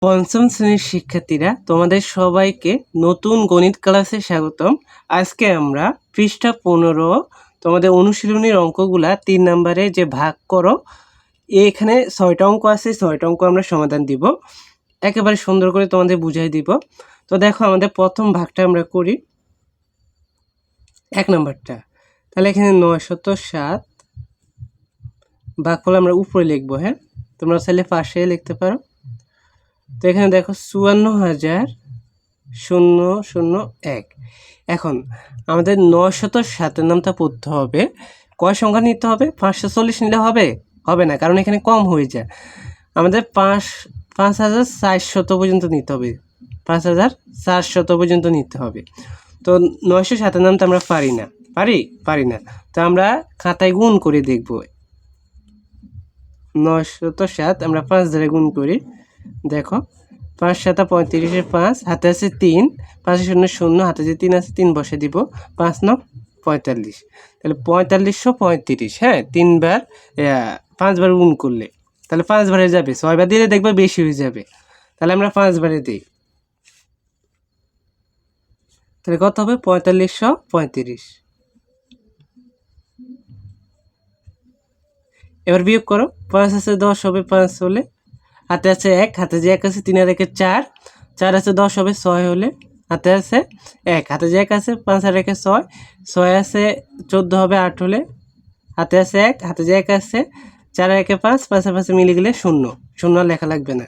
পঞ্চম শ্রেণীর শিক্ষার্থীরা তোমাদের সবাইকে নতুন গণিত ক্লাসে স্বাগতম। আজকে আমরা পৃষ্ঠা 15 তোমাদের অনুশীলনীর অঙ্কগুলা 3 নম্বরে যে ভাগ করো, এখানে 6টা অঙ্ক আছে, 6টা অঙ্ক আমরা সমাধান দিব, একেবারে সুন্দর করে তোমাদের বুঝাই দিব। তো দেখো আমাদের প্রথম ভাগটা আমরা করি, 1 নম্বরটা। তাহলে এখানে 907 ভাগফল আমরা উপরে লিখবো, হ্যাঁ, তোমরা চাইলে পাশে লিখতে পারো। তো এখানে দেখো 54,001। এখন আমাদের 907-এর নামটা পড়তে হবে। কয় সংখ্যা নিতে হবে? 540 নিলে হবে না, কারণ এখানে কম হয়ে যায়। আমাদের 5,400 পর্যন্ত নিতে হবে, 5,400 পর্যন্ত নিতে হবে। তো 907-এর নামটা আমরা পারি না। তো আমরা খাতায় গুণ করে দেখব। 907 আমরা 5 দ্বারা গুণ করি। দেখো 5 7 35, 5 হাতে আছে 3, 5 0 0, হাতে যে 3 আছে 3 বসে দিব, 5 9 45। তাহলে 4535, হ্যাঁ, 5 বার গুণ করলে তাহলে 5 বারে যাবে, 6 বার দিলে দেখবে বেশি হয়ে যাবে। তাহলে আমরা 5 বারে দিই, তাহলে কত হবে? 4535। এবার বিয়োগ করো, 5 আছে 10 হবে, 5 হলে হাতে আছে 1, হাতে যে 1 আছে 3 আর 1 4, 4 আছে 10 হবে, 6 হলে হাতে আছে 1, হাতে যে 1 আছে 5 আর 1 6, 6 আছে 14 হবে, 8 হলে হাতে আছে 1, হাতে যে 1 আছে 4 আর 1 5, 5 আর 5 মিলে গেলে 0 লেখা লাগবে না।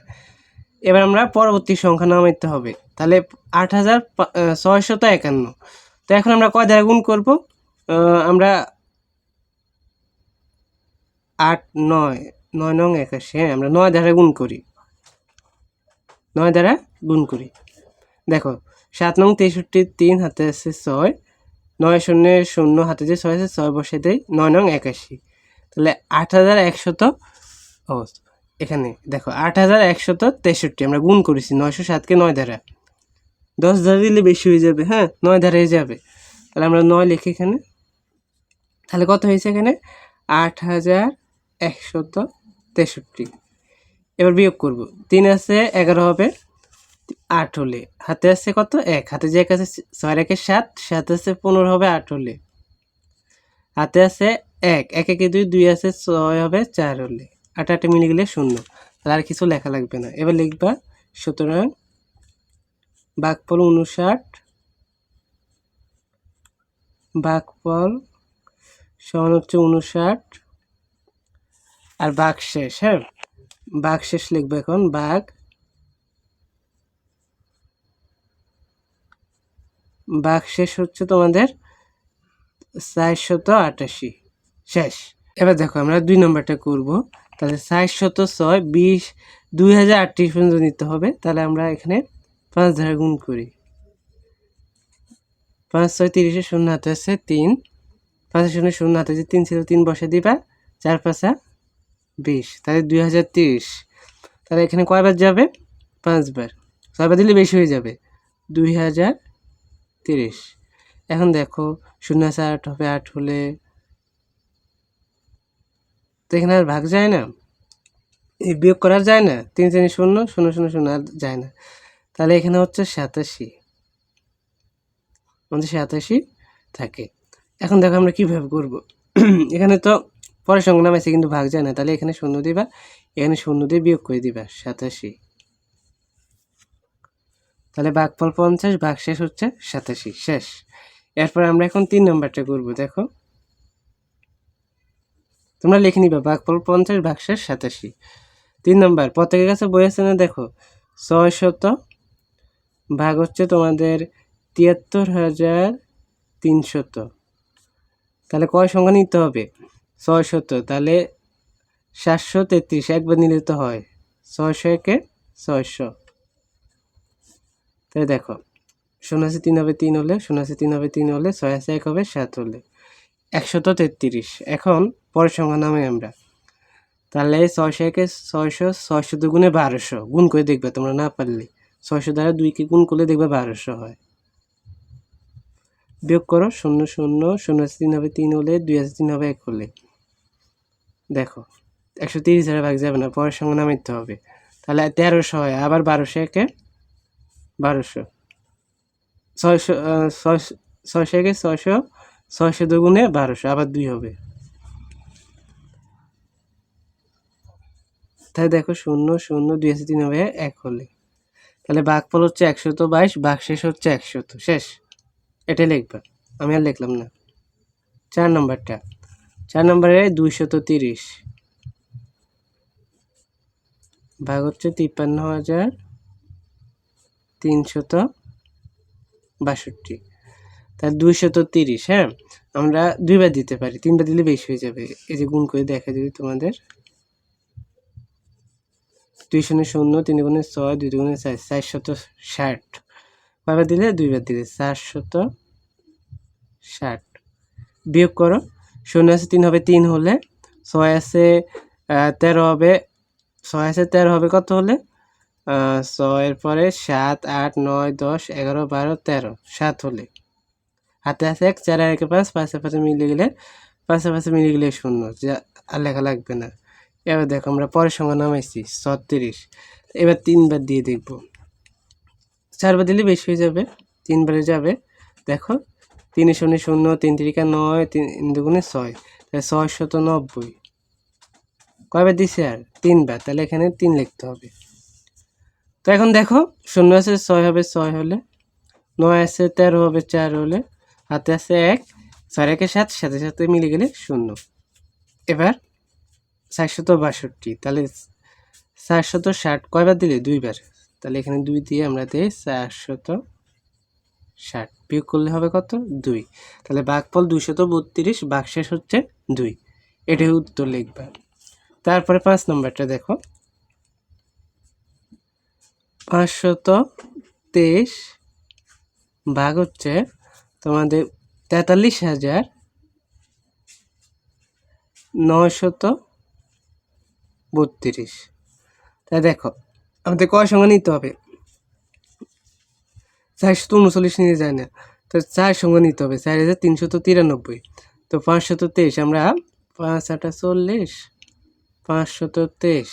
এবার আমরা পরবর্তী সংখ্যা নামাইতে হবে, তাহলে 8,651। তো এখন আমরা কয় দ্বারা গুণ করব? আমরা 8 9 9 9 81, হ্যাঁ, আমরা 9 দ্বারা গুণ করি, 9 দ্বারা গুণ করি। দেখো 7 9 63, 3 হাতে আছে 6, 9 0 0, হাতে যে 6 আছে 6 বসে দেয়, 9 9 81। তাহলে 8,100, এখানে দেখো 8,163 আমরা গুণ করেছি 907-কে 9 দ্বারা। 10 দ্বারা দিলে বেশি হয়ে যাবে, হ্যাঁ, 9 দ্বারা হয়ে যাবে। তাহলে আমরা 9 লিখি এখানে। তাহলে কত হয়েছে এখানে? 8,163। এবার বিয়োগ করব, 3 আছে 11 হবে, 8 হলে হাতে আছে কত? 1, হাতে যে 1 আছে 6 1 7, 7 আছে 15 হবে, 8 হলে হাতে আছে 1, 1 1 2, 2 আছে 6 হবে, 4 হলে 8 8 মিলে গেলে 0। তাহলে আর কিছু লেখা লাগবে না। এবার লিখবা, সুতরাং ভাগফল 59 ভাগফল সমান হচ্ছে 59 আর ভাগশেষ, হ্যাঁ, ভাগশেষ লিখবো এখন। ভাগশেষ হচ্ছে তোমাদের 488 শেষ। এবার দেখো আমরা 2 নম্বরটা করব। তাহলে 406 20 2038 পর্যন্ত নিতে হবে। তাহলে আমরা এখানে 5 দ্বারা গুণ করি, 5 6 30, 0 হাতে আছে 3, 5 0 0, হাতে যে 3 ছিল 3 বসে দিবা, 4 5 20, তাহলে 2030। তাহলে এখানে কয়বার যাবে? 5 বার, 6 বার দিলে বেশি হয়ে যাবে, 2030। এখন দেখো 0 আছে 8 হবে, 8 হলে তো এখানে আর ভাগ যায় না, এই বিয়োগ করা যায় না, 3 3 0 0 0 0 আর যায় না। তাহলে এখানে হচ্ছে 87, আমাদের 87 থাকে। এখন দেখো আমরা কীভাবে করব। এখানে তো পরের সংখ্যা নামাইছে কিন্তু ভাগ যায় না, তাহলে এখানে 0 দিবা, এখানে 0 দিয়ে বিয়োগ করে দিবা, 87। তাহলে ভাগফল 50, ভাগশেষ হচ্ছে 87, শেষ। এরপর আমরা এখন 3 নম্বরটা করব। দেখো তোমরা লিখে নিবা, ভাগফল 50, ভাগশেষ 87। 3 নম্বর, প্রত্যেকের কাছে বই আছে না? দেখো 600 ভাগ হচ্ছে তোমাদের 73,300। তাহলে কয় সংখ্যা নিতে হবে? 600, তাহলে 733 একবার নিলে তো হয়, 600 একে 600। তাহলে দেখো 0 আছে 3 হবে, 3 হলে 0 আছে 3 হবে, 3 হলে 6 আছে 1 হবে, 7 হলে 133। এখন পরের সংখ্যা নামাই আমরা। তাহলে 600 একে 600, 600 দুগুণে 1200, গুণ করে দেখবে তোমরা না পারলে, 600 দ্বারা 2কে গুণ করলে দেখবে 1200 হয়। বিয়োগ করো, 0 0, 0 আছে 3 হবে, 3 হলে 2 আছে 3 হবে, 1 হলে দেখো 130 দ্বারা ভাগ যাবে না, পরের সংখ্যা নামাইতে হবে। তাহলে 1300 হয়, আবার 1200 একে 1200, 600 600 একে 600, 600 দুগুণে 1200, আবার 2 হবে। তাহলে দেখো 0 0 2 আছে 3 হবে 1 হলে, তাহলে ভাগফল হচ্ছে 122, ভাগশেষ হচ্ছে 100, শেষ। এটা লিখবা, আমি আর লিখলাম না। 4 নম্বরটা, 4 নম্বরে 230 ভাগ হচ্ছে 53,362, তাহলে 230। হ্যাঁ, আমরা 2 বার দিতে পারি, 3 বার দিলে বেশি হয়ে যাবে। এই যে গুণ করে দেখা যদি তোমাদের 2 0 0 3 গুণে 6 2 গুণে 4 460, কয়বার দিলে 2 বার দিলে 460। বিয়োগ করো, 0 আছে 3 হবে 3 হলে, 6 আছে 13 হবে, 6 আছে 13 হবে কত হলে, 6 এর পরে 7 8 9 10 11 12 13, 7 হলে, হাতে আছে 1 4 আর 1 5, 5 এর 5 মিলে গেলে 5 এর 5 মিলে গেলে 0, যা আর লেখা লাগবে না। এবার দেখো আমরা পরের সংখ্যা নামাইছি 36, এবার 3 বার দিয়ে দেখব, 4 বার দিলে বেশি হয়ে যাবে, 3 বারে যাবে। দেখো 3 0 0 3 3 9 3 দুগুণে 6, তাহলে 690, কয়বার দিছে আর 3 বার, তাহলে এখানে 3 লিখতে হবে। তো এখন দেখো 0 আছে 6 হবে 6 হলে, 9 আছে 13 হবে 4 হলে, হাতে আছে 1 4 1 7 সাথে সাথে মিলে গেলে 0। এবার 462, তাহলে 460 কয়বার দিলে 2 বার, তাহলে এখানে 2 দিয়ে আমরা দিই 460, বিয়োগ করলে হবে কত 2, তাহলে ভাগফল 232, ভাগশেষ হচ্ছে 2, এটাই উত্তর লিখবা। তারপরে 5 নম্বরটা দেখো, 523 ভাগ হচ্ছে তোমাদের 43,932। তাই দেখো আমাদের কয় সংখ্যা নিতে হবে, 439 নিয়ে যায় না, তো 4 সংখ্যা নিতে হবে, 4393। তো 523 আমরা 5 8 40, 523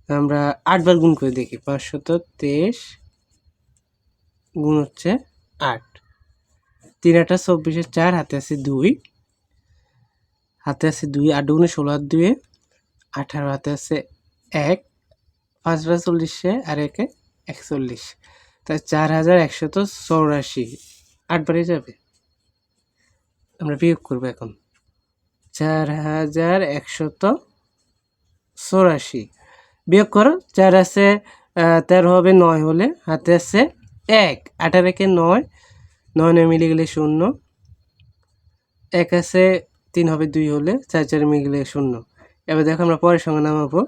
আমরা 8 বার গুণ করে দেখি, 523 গুণ হচ্ছে 8, 3 8 24, 4 হাতে আছে 2, হাতে আছে 2, 8 গুণে 16 আর 2 18, হাতে আছে 1, 5 বার 40 আর 1 41, তাই 4184, 8 বারে যাবে, আমরা বিয়োগ করবো এখন 4184, বিয়োগ করো, 4 আছে 13 হবে 9 হলে, হাতে আছে 1 8 আর 1 9, 9 9 মিলে গেলে 0, 1 আছে 3 হবে 2 হলে, 4 4 মিলে গেলে 0। এবার দেখো আমরা পরের সংখ্যা নামাবো,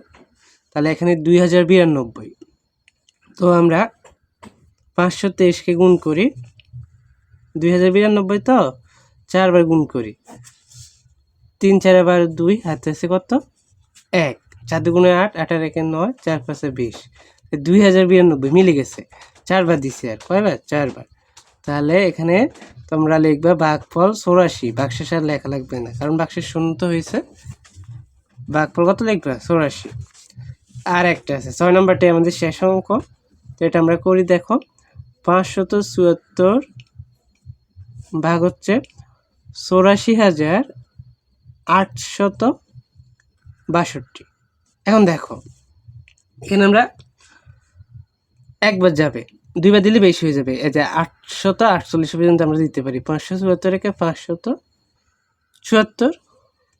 তাহলে এখানে 2092, তো আমরা 523কে গুণ করি, 2092 তো 4 বার গুণ করি, 3 4 বার 2, হাতে আছে কত 1, 4 দুগুণে 8, 8 আর 1 9, 4 5 20, 2092 মিলে গেছে, 4 বার দিছে, আর কয়বার 4 বার। তাহলে এখানে তোমরা লিখবে ভাগফল 84, ভাগশেষ আর লেখা লাগবে না, কারণ ভাগশেষ 0 তো হয়েছে, ভাগফল কত লিখবে 84। আর একটা আছে 6 নম্বরটা আমাদের শেষ অঙ্ক, তো এটা আমরা করি। দেখো 574 ভাগ হচ্ছে 84,862। এখন দেখো এখানে আমরা একবার যাবে, 2 বার দিলে বেশি হয়ে যাবে, এই যে 848 পর্যন্ত আমরা দিতে পারি। 574কে 574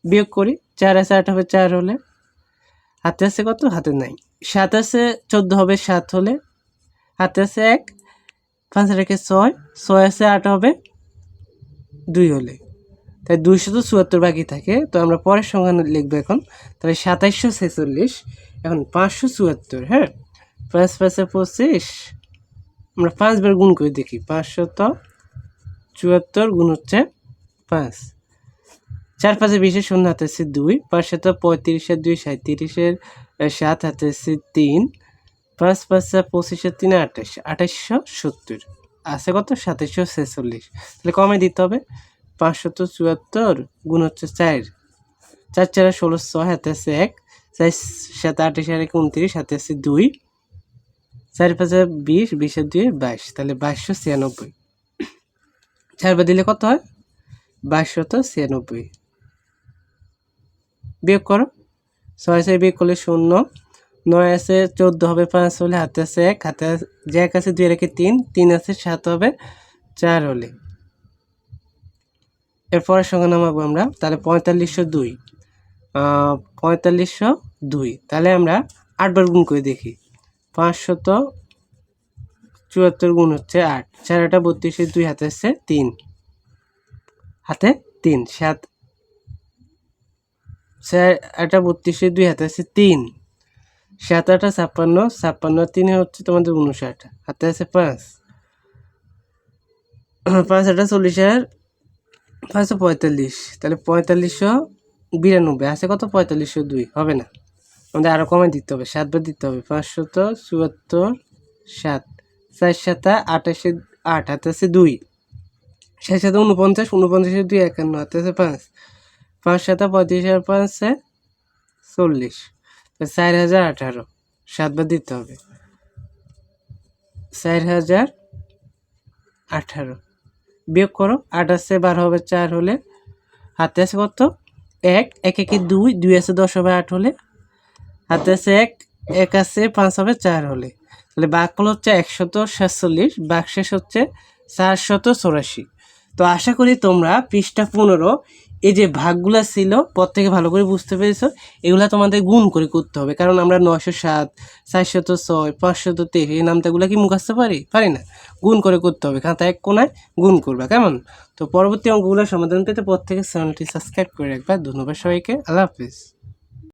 বিয়োগ করি, 4 আছে 8 হবে 4 হলে, হাতে আছে কত, হাতে নাই, 7 আছে 14 হবে 7 হলে, হাতে আছে 1, 5 রেখে 6, 6 আছে 8 হবে 2 হলে, তাই 274 বাকি থাকে। তো আমরা পরের সংখ্যা লিখবো এখন, তাহলে 2746, এখন 574, হ্যাঁ 5 5 25, আমরা 5 বার গুণ করে দেখি, 574 গুণ হচ্ছে 5, 4 5 20, 0 হাতে আছে 2, 5 7 35 আর 2 37, 7 হাতে আছে 3, 5 5 25 আর 3 28, 2870 আছে কত 2746, তাহলে কমে দিতে হবে, 574 গুণ হচ্ছে 4, 4 4 16, 6 হাতে আছে 1, চার সাত 28 আর 29, হাতে আছে 2, 4 5 20, 20 আর 2 22, তাহলে 2296। 4 বার দিলে কত হয়? 2296। বিয়োগ করো, 6 6 বিয়োগ করলে 0, 9 আছে 14 হবে 5 হলে, হাতে আছে 1, হাতে যে 1 আছে 2 রেখে 3, 3 আছে 7 হবে 4 হলে। এরপরের সংখ্যা নামাবো আমরা, তাহলে 4502। 4502, তাহলে আমরা 8 বার গুণ করে দেখি। 574 গুণ হচ্ছে 8, 4 8 32, 2 হাতে আছে 3, হাতে 3, 7 4 8 32, 2 হাতে আছে 3, 7 8 56, 56 3 হচ্ছে তোমাদের 59, হাতে আছে 5, 5 8 40 আর 545, তাহলে 4592 আছে কত? 4502 হবে না, আমাদের আরো কমে দিতে হবে, 7 বার দিতে হবে। 574 7, 4 7 28 8, হাতে আছে 2, 6 7 49, 49 2 51, হাতে আছে 5, 5 7 35 আর 5 40, 4018, 7 বার দিতে হবে। 4018 বিয়োগ করো, 8 আছে 12 হবে 4 হলে, হাতে আছে কত? 1, 1 1 2, 2 আছে 10 হবে 8 হলে, হাতে আছে 1, 1 আছে 5 হবে 4 হলে। তাহলে ভাগফল হচ্ছে 147, ভাগশেষ হচ্ছে 484। তো আশা করি তোমরা পৃষ্ঠা 15 এই যে ভাগগুলা ছিল প্রত্যেকে ভালো করে বুঝতে পেরেছো। এগুলা তোমাদের গুণ করে করতে হবে, কারণ আমরা 907, 406, 523 এই নামটাগুলো কি মুখস্থ পারি না, গুণ করে করতে হবে। খাতা এক কোনায় গুণ করবা, কেমন? তো পরবর্তী অঙ্কগুলোর সমাধান পেতে প্রত্যেকে চ্যানেলটি সাবস্ক্রাইব করে রাখবা। ধন্যবাদ সবাইকে, আল্লাহ হাফিজ।